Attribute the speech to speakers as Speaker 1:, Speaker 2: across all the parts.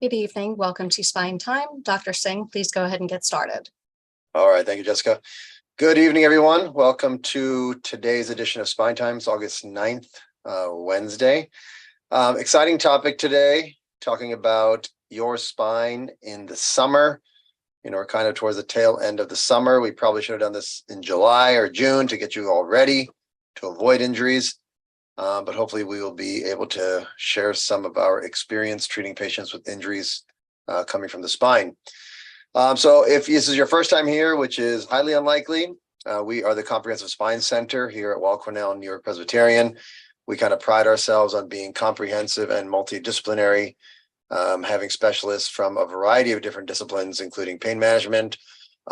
Speaker 1: Good evening. Welcome to Spine Time. Dr. Singh, please go ahead and get started.
Speaker 2: All right. Thank you, Jessica. Good evening, everyone. Welcome to today's edition of Spine Time. It's August 9th, Wednesday. Exciting topic today, talking about your spine in the summer. You know, we're kind of towards the tail end of the summer. We probably should have done this in July or June to get you all ready to avoid injuries. But hopefully we will be able to share some of our experience treating patients with injuries coming from the spine. So if this is your first time here, which is highly unlikely, we are the Comprehensive Spine Center here at Weill, Cornell, NewYork-Presbyterian. We kind of pride ourselves on being comprehensive and multidisciplinary, having specialists from a variety of different disciplines, including pain management,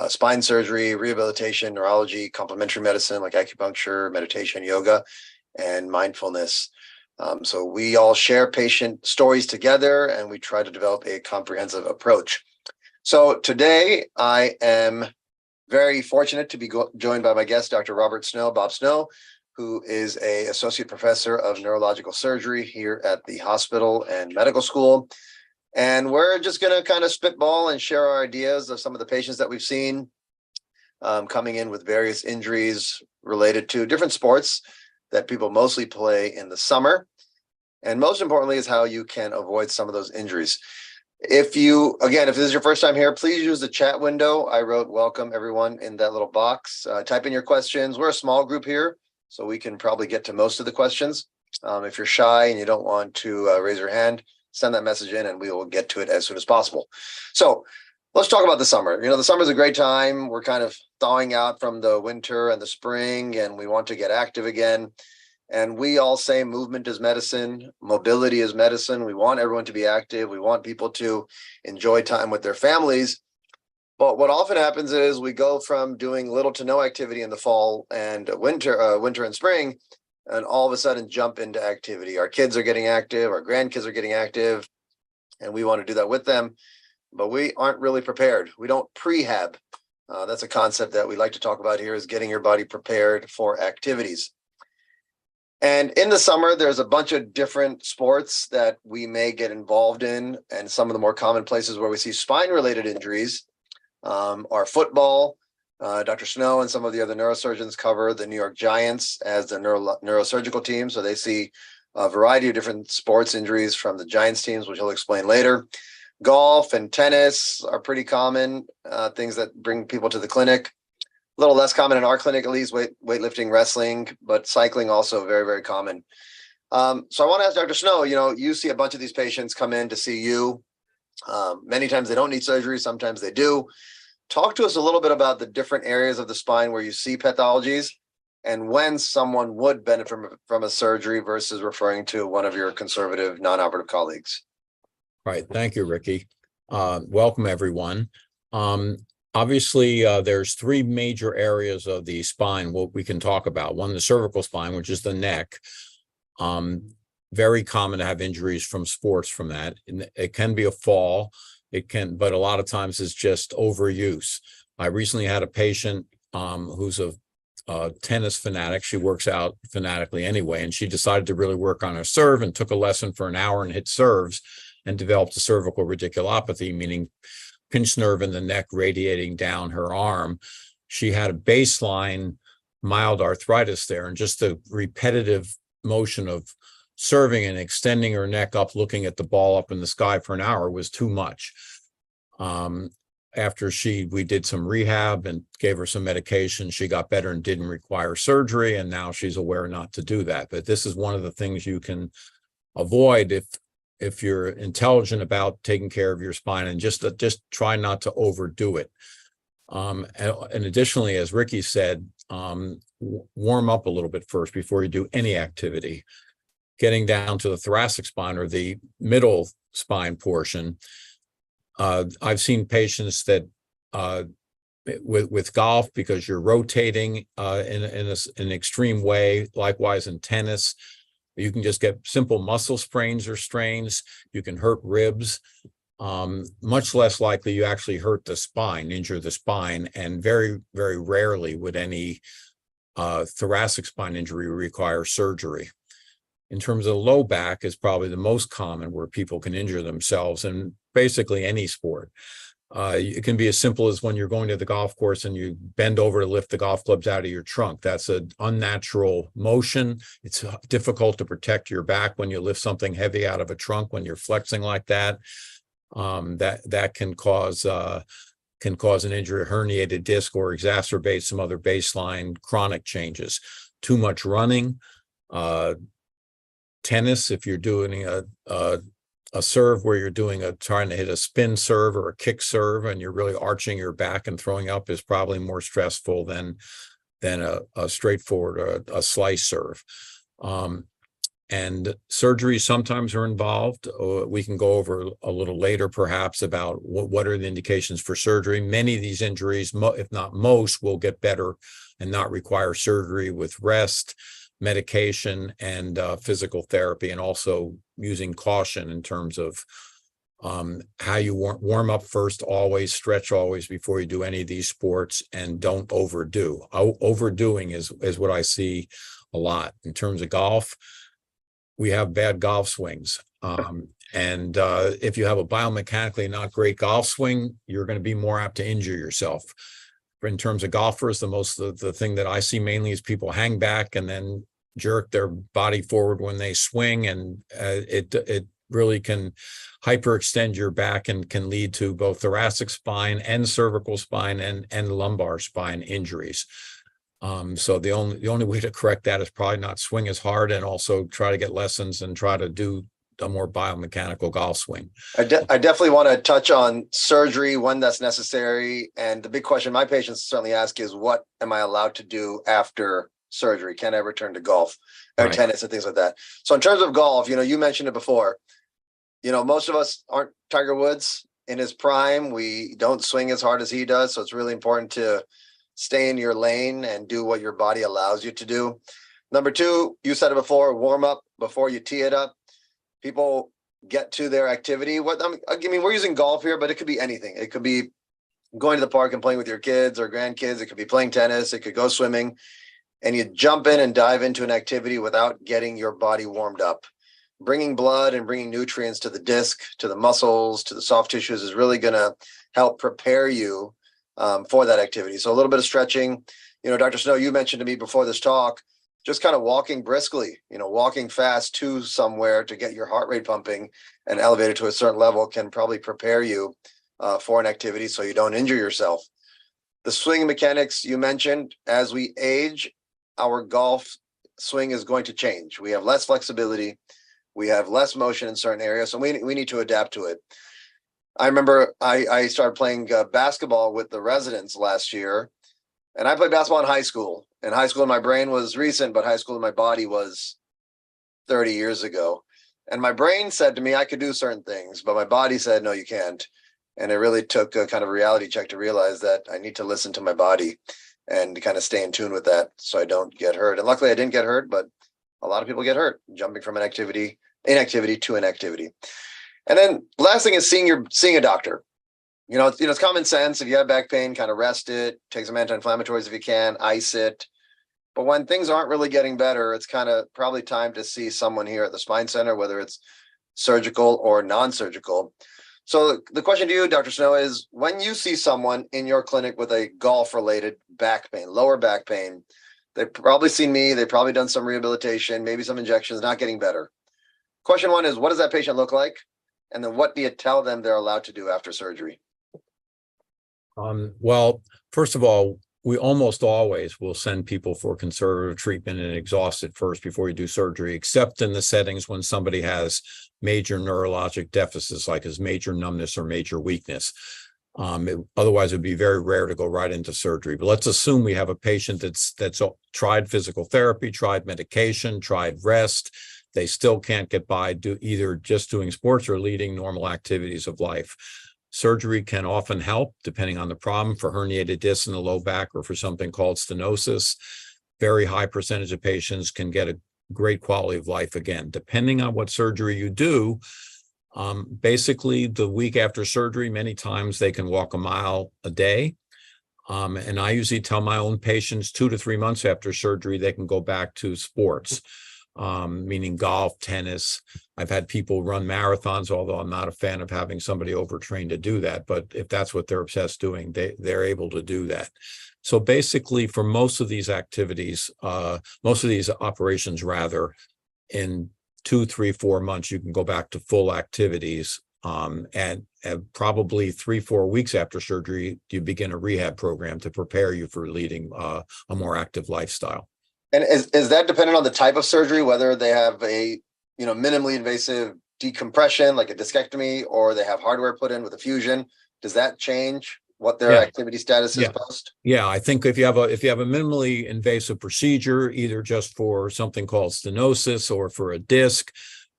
Speaker 2: spine surgery, rehabilitation, neurology, complementary medicine like acupuncture, meditation, yoga, and mindfulness. So we all share patient stories together, and we try to develop a comprehensive approach. So today I am very fortunate to be joined by my guest, Dr. Bob Snow, who is an associate professor of neurological surgery here at the hospital and medical school. And we're just going to kind of spitball and share our ideas of some of the patients that we've seen coming in with various injuries related to different sports that people mostly play in the summer. And most importantly is how you can avoid some of those injuries. If this is your first time here, please use the chat window. I wrote welcome everyone in that little box. Type in your questions. We're a small group here, so we can probably get to most of the questions. If you're shy and you don't want to raise your hand, send that message in and we will get to it as soon as possible. So let's talk about the summer. You know, the summer is a great time. We're kind of thawing out from the winter and the spring, and we want to get active again. And we all say movement is medicine, mobility is medicine. We want everyone to be active. We want people to enjoy time with their families. But what often happens is we go from doing little to no activity in the fall and winter and spring, and all of a sudden jump into activity. Our kids are getting active, our grandkids are getting active, and we want to do that with them. But we aren't really prepared. We don't prehab. That's a concept that we like to talk about here, is getting your body prepared for activities. And in the summer, there's a bunch of different sports that we may get involved in. And some of the more common places where we see spine-related injuries are football. Dr. Snow and some of the other neurosurgeons cover the New York Giants as the neurosurgical team. So they see a variety of different sports injuries from the Giants teams, which he'll explain later. Golf and tennis are pretty common things that bring people to the clinic. A little less common in our clinic, at least, weightlifting, wrestling, but cycling also very, very common. So I want to ask Dr. Snow, you see a bunch of these patients come in to see you. Many times they don't need surgery. Sometimes they do. Talk to us a little bit about the different areas of the spine where you see pathologies and when someone would benefit from a surgery versus referring to one of your conservative non-operative colleagues.
Speaker 3: Right. Thank you, Ricky. Welcome, everyone. Obviously, there's three major areas of the spine what we can talk about. One, the cervical spine, which is the neck. Very common to have injuries from sports from that. It can be a fall. But a lot of times it's just overuse. I recently had a patient who's a tennis fanatic. She works out fanatically anyway, and she decided to really work on her serve and took a lesson for an hour and hit serves and developed a cervical radiculopathy, meaning pinched nerve in the neck radiating down her arm. She had a baseline mild arthritis there, and just the repetitive motion of serving and extending her neck up, looking at the ball up in the sky for an hour was too much. After we did some rehab and gave her some medication, she got better and didn't require surgery, and now she's aware not to do that. But this is one of the things you can avoid if you're intelligent about taking care of your spine, and just try not to overdo it. And additionally, as Ricky said, warm up a little bit first before you do any activity. Getting down to the thoracic spine or the middle spine portion, I've seen patients that with golf, because you're rotating in an extreme way. Likewise in tennis, you can just get simple muscle sprains or strains. You can hurt ribs. Much less likely you actually hurt the spine, injure the spine, and very, very rarely would any thoracic spine injury require surgery. In terms of the low back is probably the most common where people can injure themselves. And basically any sport. It can be as simple as when you're going to the golf course and you bend over to lift the golf clubs out of your trunk. That's an unnatural motion. It's difficult to protect your back when you lift something heavy out of a trunk, when you're flexing like that. That can cause an injury, a herniated disc, or exacerbate some other baseline chronic changes. Too much running, tennis, if you're doing a serve where you're trying to hit a spin serve or a kick serve and you're really arching your back and throwing up, is probably more stressful than a straightforward a slice serve. And surgeries sometimes are involved. We can go over a little later perhaps about what are the indications for surgery. Many of these injuries, if not most, will get better and not require surgery with rest, medication, and physical therapy, and also using caution in terms of how you warm up first, always stretch always before you do any of these sports, and don't overdo. Overdoing is what I see a lot. In terms of golf, we have bad golf swings. And if you have a biomechanically not great golf swing, you're going to be more apt to injure yourself. In terms of golfers, the thing that I see mainly is people hang back and then jerk their body forward when they swing, and it really can hyperextend your back and can lead to both thoracic spine and cervical spine and lumbar spine injuries. So the only way to correct that is probably not swing as hard, and also try to get lessons and try to do a more biomechanical golf swing.
Speaker 2: I definitely want to touch on surgery when that's necessary. And the big question my patients certainly ask is, what am I allowed to do after surgery? Can I return to golf or
Speaker 3: Right.
Speaker 2: tennis and things like that? So in terms of golf, you mentioned it before, most of us aren't Tiger Woods in his prime. We don't swing as hard as he does. So it's really important to stay in your lane and do what your body allows you to do. Number two, you said it before, warm up before you tee it up. People get to their activity. We're using golf here, but it could be anything. It could be going to the park and playing with your kids or grandkids. It could be playing tennis. It could go swimming. And you jump in and dive into an activity without getting your body warmed up. Bringing blood and bringing nutrients to the disc, to the muscles, to the soft tissues is really going to help prepare you for that activity. So a little bit of stretching. Dr. Snow, you mentioned to me before this talk, just kind of walking briskly, walking fast to somewhere to get your heart rate pumping and elevated to a certain level can probably prepare you for an activity so you don't injure yourself. The swing mechanics you mentioned, as we age, our golf swing is going to change. We have less flexibility. We have less motion in certain areas. So we need to adapt to it. I remember I started playing basketball with the residents last year, and I played basketball in high school. And high school in my brain was recent, but high school in my body was 30 years ago. And my brain said to me, I could do certain things, but my body said, no, you can't. And it really took a kind of reality check to realize that I need to listen to my body and to kind of stay in tune with that so I don't get hurt. And luckily I didn't get hurt, but a lot of people get hurt jumping from inactivity to inactivity. And then last thing is seeing a doctor. It's common sense. If you have back pain, kind of rest it, take some anti-inflammatories if you can, ice it. But when things aren't really getting better, it's kind of probably time to see someone here at the Spine Center, whether it's surgical or non-surgical. So the question to you, Dr. Snow, is when you see someone in your clinic with a golf-related back pain, lower back pain, they've probably seen me, they've probably done some rehabilitation, maybe some injections, not getting better. Question one is, what does that patient look like? And then what do you tell them they're allowed to do after surgery?
Speaker 3: Well, first of all, we almost always will send people for conservative treatment and exhaust it first before you do surgery, except in the settings when somebody has major neurologic deficits, like as major numbness or major weakness. Otherwise, it would be very rare to go right into surgery. But let's assume we have a patient that's tried physical therapy, tried medication, tried rest. They still can't get by either just doing sports or leading normal activities of life. Surgery can often help, depending on the problem, for herniated discs in the low back or for something called stenosis. Very high percentage of patients can get a great quality of life again. Depending on what surgery you do, basically the week after surgery, many times they can walk a mile a day. And I usually tell my own patients 2 to 3 months after surgery, they can go back to sports. meaning golf, tennis. I've had people run marathons, although I'm not a fan of having somebody overtrained to do that. But if that's what they're obsessed doing, they're able to do that. So basically, for most of these activities, most of these operations, rather, in 2, 3, 4 months, you can go back to full activities. And probably 3, 4 weeks after surgery, you begin a rehab program to prepare you for leading a more active lifestyle.
Speaker 2: And is that dependent on the type of surgery, whether they have a, minimally invasive decompression, like a discectomy, or they have hardware put in with a fusion? Does that change what their activity status is post?
Speaker 3: Yeah, I think if you have a minimally invasive procedure, either just for something called stenosis or for a disc,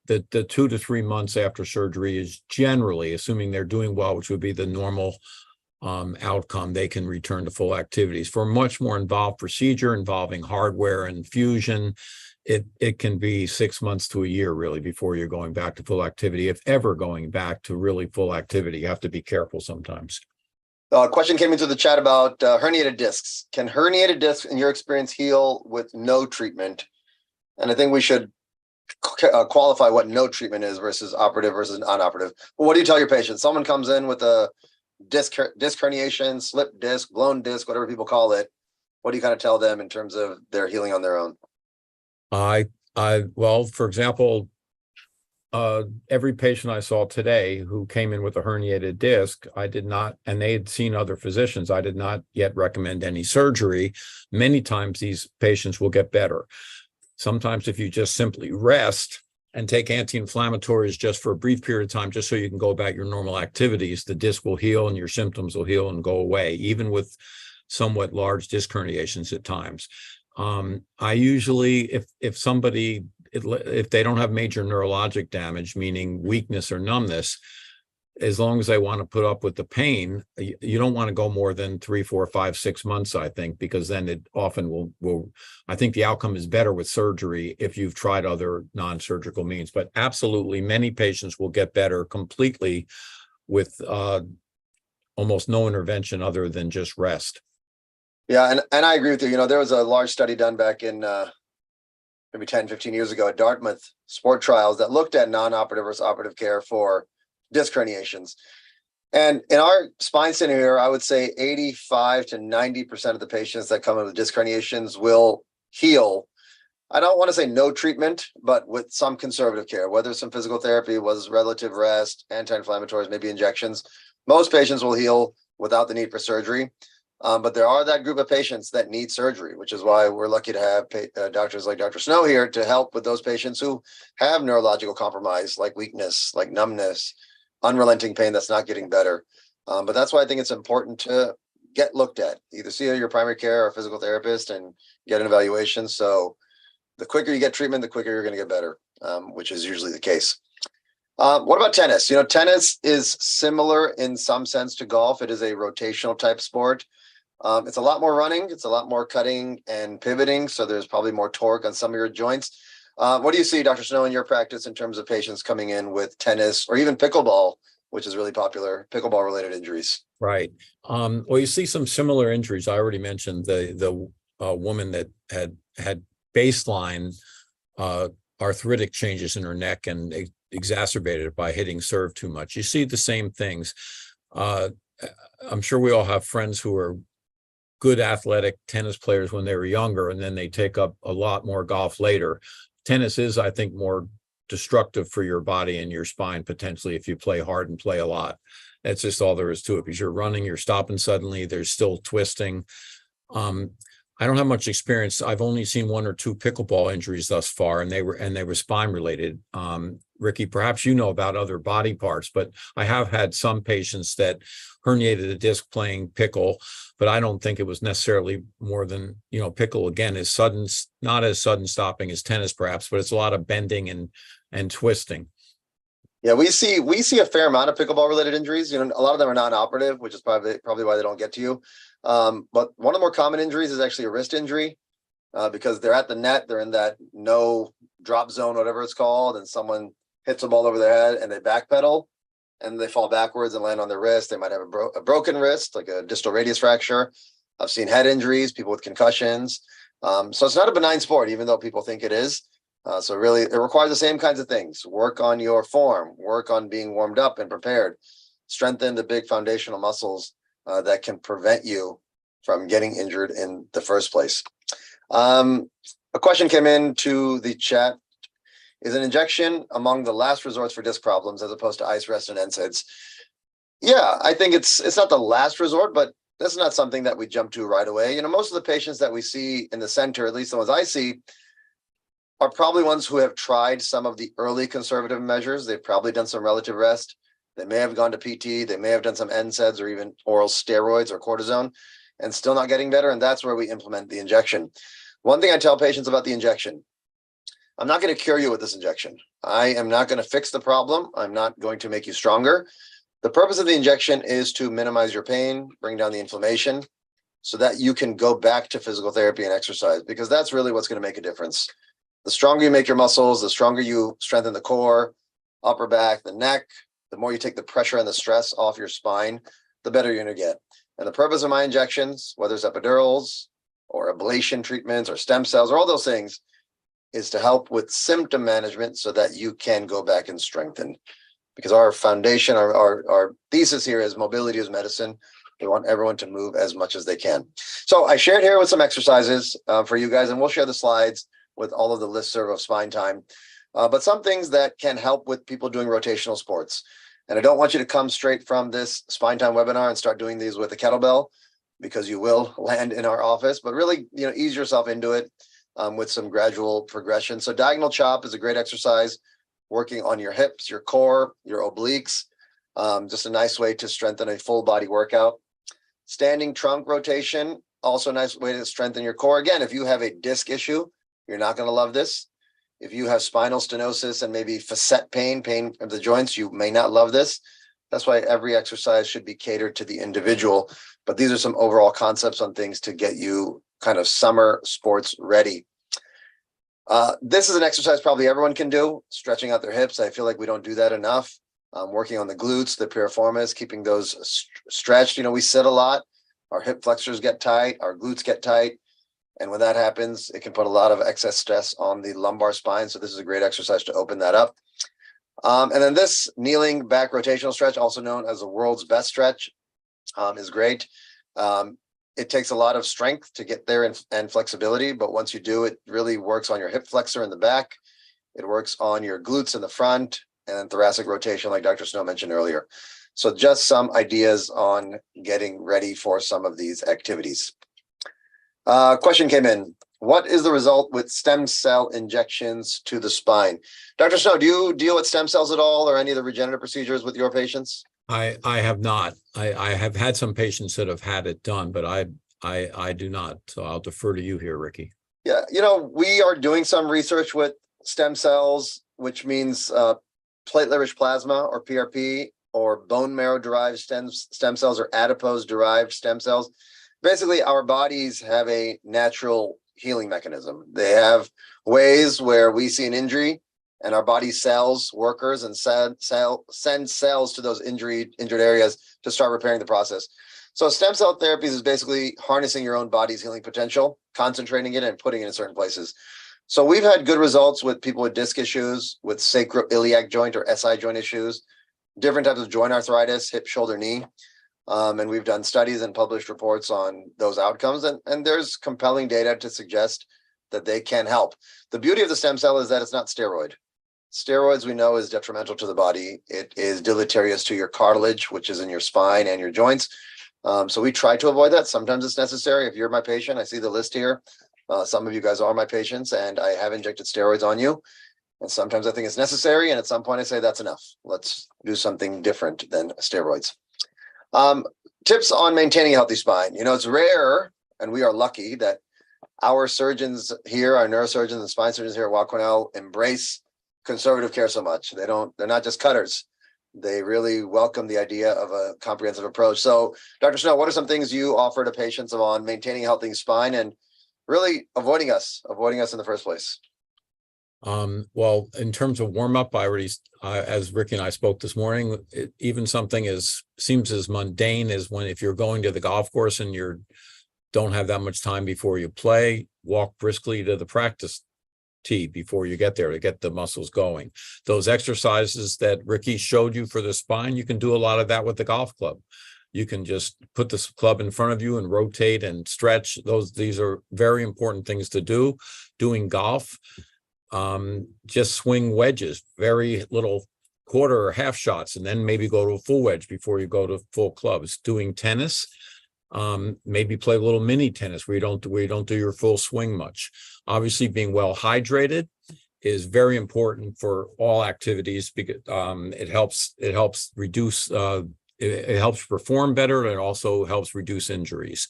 Speaker 3: the 2 to 3 months after surgery is generally, assuming they're doing well, which would be the normal outcome, they can return to full activities. For a much more involved procedure involving hardware and fusion, it can be 6 months to a year, really, before you're going back to full activity. If ever going back to really full activity, you have to be careful sometimes.
Speaker 2: A question came into the chat about herniated discs. Can herniated discs, in your experience, heal with no treatment? And I think we should qualify what no treatment is versus operative versus non-operative. Well, what do you tell your patients? Someone comes in with a disc herniation, slip disc, blown disc, whatever people call it. What do you kind of tell them in terms of their healing on their own?
Speaker 3: Well, for example, every patient I saw today who came in with a herniated disc, I did not, and they had seen other physicians, I did not yet recommend any surgery. Many times these patients will get better. Sometimes if you just simply rest and take anti-inflammatories just for a brief period of time, just so you can go about your normal activities, the disc will heal and your symptoms will heal and go away, even with somewhat large disc herniations at times. I usually, if somebody, if they don't have major neurologic damage, meaning weakness or numbness, as long as they want to put up with the pain, you don't want to go more than 3, 4, 5, 6 months, I think, because then it often will, I think the outcome is better with surgery if you've tried other non-surgical means. But absolutely, many patients will get better completely with almost no intervention other than just rest.
Speaker 2: Yeah, and I agree with you. There was a large study done back in maybe 10, 15 years ago at Dartmouth Sport Trials that looked at non-operative versus operative care for disc herniations. And in our spine center here, I would say 85 to 90% of the patients that come in with disc herniations will heal. I don't want to say no treatment, but with some conservative care, whether some physical therapy, was relative rest, anti-inflammatories, maybe injections. Most patients will heal without the need for surgery. But there are that group of patients that need surgery, which is why we're lucky to have doctors like Dr. Snow here to help with those patients who have neurological compromise, like weakness, like numbness, unrelenting pain that's not getting better. But that's why I think it's important to get looked at, either see your primary care or physical therapist and get an evaluation. So the quicker you get treatment, the quicker you're going to get better, which is usually the case. What about tennis? Tennis is similar in some sense to golf. It is a rotational type sport. It's a lot more running. It's a lot more cutting and pivoting. So there's probably more torque on some of your joints. What do you see, Dr. Snow, in your practice in terms of patients coming in with tennis or even pickleball, which is really popular, pickleball related injuries?
Speaker 3: Right. Well, you see some similar injuries. I already mentioned the woman that had baseline arthritic changes in her neck and exacerbated it by hitting serve too much. You see the same things. I'm sure we all have friends who are good athletic tennis players when they were younger, and then they take up a lot more golf later. Tennis is, I think, more destructive for your body and your spine, potentially, if you play hard and play a lot. That's just all there is to it, because you're running, you're stopping suddenly, there's still twisting. I don't have much experience. I've only seen 1 or 2 pickleball injuries thus far, and they were spine related. Ricky, perhaps you know about other body parts, but I have had some patients that herniated a disc playing pickle, but I don't think it was necessarily more than, pickle again is sudden, not as sudden stopping as tennis perhaps, but it's a lot of bending and twisting.
Speaker 2: Yeah, we see a fair amount of pickleball related injuries. A lot of them are non-operative, which is probably why they don't get to you. But one of the more common injuries is actually a wrist injury, because they're at the net, they're in that no drop zone, whatever it's called, and someone hits a ball over their head and they backpedal and they fall backwards and land on their wrist. They might have a broken wrist, like a distal radius fracture. I've seen head injuries, people with concussions. So it's not a benign sport, even though people think it is. So really, it requires the same kinds of things. Work on your form, work on being warmed up and prepared, strengthen the big foundational muscles that can prevent you from getting injured in the first place. A question came into the chat. Is an injection among the last resorts for disc problems as opposed to ice rest and NSAIDs? Yeah, I think it's not the last resort, but that's not something that we jump to right away. You know, most of the patients that we see in the center, at least the ones I see, are probably ones who have tried some of the early conservative measures. They've probably done some relative rest. They may have gone to PT. They may have done some NSAIDs or even oral steroids or cortisone and still not getting better. And that's where we implement the injection. One thing I tell patients about the injection, I'm not going to cure you with this injection. I am not going to fix the problem. I'm not going to make you stronger. The purpose of the injection is to minimize your pain, bring down the inflammation so that you can go back to physical therapy and exercise, because that's really what's going to make a difference. The stronger you make your muscles, the stronger you strengthen the core, upper back, the neck, the more you take the pressure and the stress off your spine, the better you're going to get. And the purpose of my injections, whether it's epidurals or ablation treatments or stem cells or all those things, is to help with symptom management so that you can go back and strengthen. Because our foundation, our thesis here is mobility is medicine. We want everyone to move as much as they can. So I shared here with some exercises for you guys, and we'll share the slides with all of the listserv of Spine Time. But some things that can help with people doing rotational sports. And I don't want you to come straight from this Spine Time webinar and start doing these with a kettlebell, because you will land in our office, but really, ease yourself into it. With some gradual progression. So diagonal chop is a great exercise, working on your hips, your core, your obliques, just a nice way to strengthen a full body workout. Standing trunk rotation, also a nice way to strengthen your core. Again, if you have a disc issue, you're not going to love this. If you have spinal stenosis and maybe facet pain of the joints, you may not love this. That's why every exercise should be catered to the individual. But these are some overall concepts on things to get you kind of summer sports ready. This is an exercise probably everyone can do, stretching out their hips. I feel like we don't do that enough. Working on the glutes, the piriformis, keeping those stretched. We sit a lot. Our hip flexors get tight, our glutes get tight. And when that happens, it can put a lot of excess stress on the lumbar spine. So this is a great exercise to open that up. And then this kneeling back rotational stretch, also known as the world's best stretch, is great. It takes a lot of strength to get there and flexibility, but once you do, it really works on your hip flexor in the back. It works on your glutes in the front and thoracic rotation, like Dr. Snow mentioned earlier. So just some ideas on getting ready for some of these activities. Question came in. What is the result with stem cell injections to the spine? Dr. Snow, do you deal with stem cells at all or any of the regenerative procedures with your patients?
Speaker 3: I have not. I have had some patients that have had it done, but I do not. So I'll defer to you here, Ricky.
Speaker 2: Yeah, we are doing some research with stem cells, which means platelet-rich plasma or PRP, or bone marrow-derived stem cells or adipose-derived stem cells. Basically, our bodies have a natural healing mechanism. They have ways where we see an injury and our body cells workers and send cells to those injured areas to start repairing the process. So stem cell therapies is basically harnessing your own body's healing potential, concentrating it and putting it in certain places. So we've had good results with people with disc issues, with sacroiliac joint or SI joint issues, different types of joint arthritis, hip, shoulder, knee. And we've done studies and published reports on those outcomes. And there's compelling data to suggest that they can help. The beauty of the stem cell is that it's not steroid. Steroids, we know, is detrimental to the body. It is deleterious to your cartilage, which is in your spine and your joints. So we try to avoid that. Sometimes it's necessary. If you're my patient, I see the list here. Some of you guys are my patients, and I have injected steroids on you. And sometimes I think it's necessary. And at some point I say, that's enough. Let's do something different than steroids. Tips on maintaining a healthy spine. It's rare, and we are lucky that our surgeons here, our neurosurgeons and spine surgeons here at Weill Cornell embrace conservative care so much. They're not just cutters. They really welcome the idea of a comprehensive approach. So, Dr. Snow, what are some things you offer to patients on maintaining a healthy spine and really avoiding us in the first place?
Speaker 3: Well, in terms of warm up, I already, as Ricky and I spoke this morning, even something seems as mundane as if you're going to the golf course and don't have that much time before you play, walk briskly to the practice tee before you get there to get the muscles going. Those exercises that Ricky showed you for the spine, you can do a lot of that with the golf club. You can just put this club in front of you and rotate and stretch. These are very important things to do. Doing golf, just swing wedges, very little quarter or half shots, and then maybe go to a full wedge before you go to full clubs. Doing tennis, maybe play a little mini tennis where you don't do your full swing much. Obviously, being well hydrated is very important for all activities because it helps reduce it helps perform better, and it also helps reduce injuries.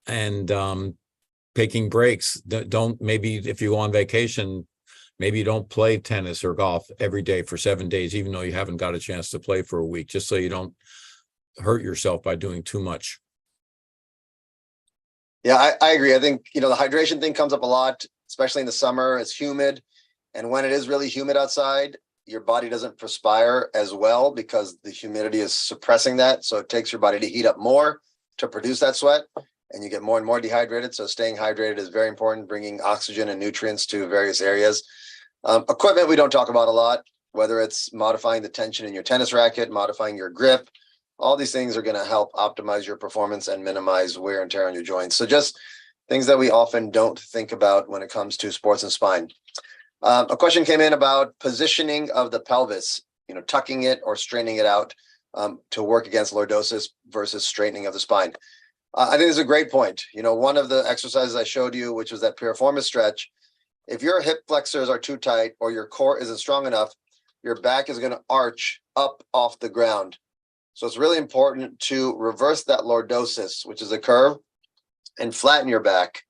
Speaker 3: And taking breaks. Don't, maybe if you go on vacation, maybe you don't play tennis or golf every day for 7 days, even though you haven't got a chance to play for a week, just so you don't hurt yourself by doing too much.
Speaker 2: Yeah, I agree. I think, the hydration thing comes up a lot, especially in the summer. It's humid. And when it is really humid outside, your body doesn't perspire as well because the humidity is suppressing that. So it takes your body to heat up more to produce that sweat, and you get more and more dehydrated. So staying hydrated is very important, bringing oxygen and nutrients to various areas. Equipment we don't talk about a lot, whether it's modifying the tension in your tennis racket, modifying your grip. All these things are going to help optimize your performance and minimize wear and tear on your joints. So just things that we often don't think about when it comes to sports and spine. A question came in about positioning of the pelvis, tucking it or straightening it out to work against lordosis versus straightening of the spine. I think it's a great point. One of the exercises I showed you, which was that piriformis stretch, if your hip flexors are too tight or your core isn't strong enough, your back is going to arch up off the ground. So it's really important to reverse that lordosis, which is a curve, and flatten your back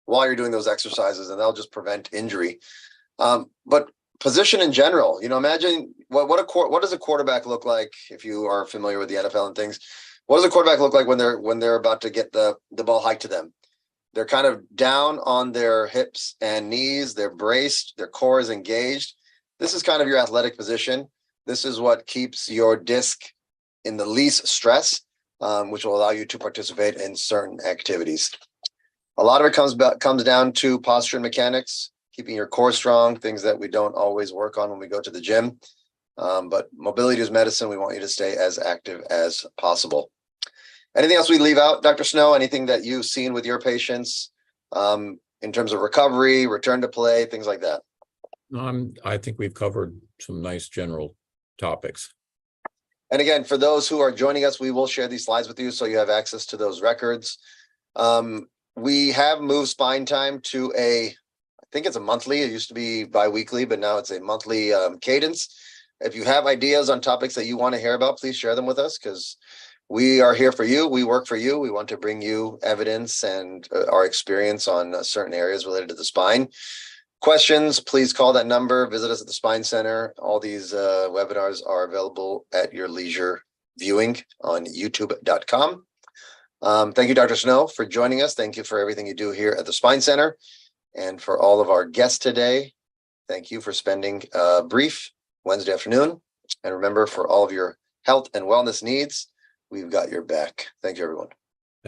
Speaker 2: while you're doing those exercises, and that'll just prevent injury. But position in general, imagine what does a quarterback look like if you are familiar with the NFL and things? What does a quarterback look like when they're about to get the ball hiked to them? They're kind of down on their hips and knees. They're braced. Their core is engaged. This is kind of your athletic position. This is what keeps your disc in the least stress, which will allow you to participate in certain activities. A lot of it comes down to posture and mechanics, keeping your core strong, things that we don't always work on when we go to the gym. But mobility is medicine. We want you to stay as active as possible. Anything else we leave out, Dr. Snow? Anything that you've seen with your patients in terms of recovery, return to play, things like that?
Speaker 3: I think we've covered some nice general topics.
Speaker 2: And again, for those who are joining us, we will share these slides with you so you have access to those records. We have moved Spine Time to I think it's a monthly. It used to be bi-weekly, but now it's a monthly cadence. If you have ideas on topics that you want to hear about, please share them with us, because we are here for you. We work for you. We want to bring you evidence and our experience on certain areas related to the spine. Questions, please call that number. Visit us at the Spine Center. All these webinars are available at your leisure viewing on youtube.com. Thank you, Dr. Snow, for joining us. Thank you for everything you do here at the Spine Center. And for all of our guests today, thank you for spending a brief Wednesday afternoon. And remember, for all of your health and wellness needs, we've got your back. Thank you, everyone.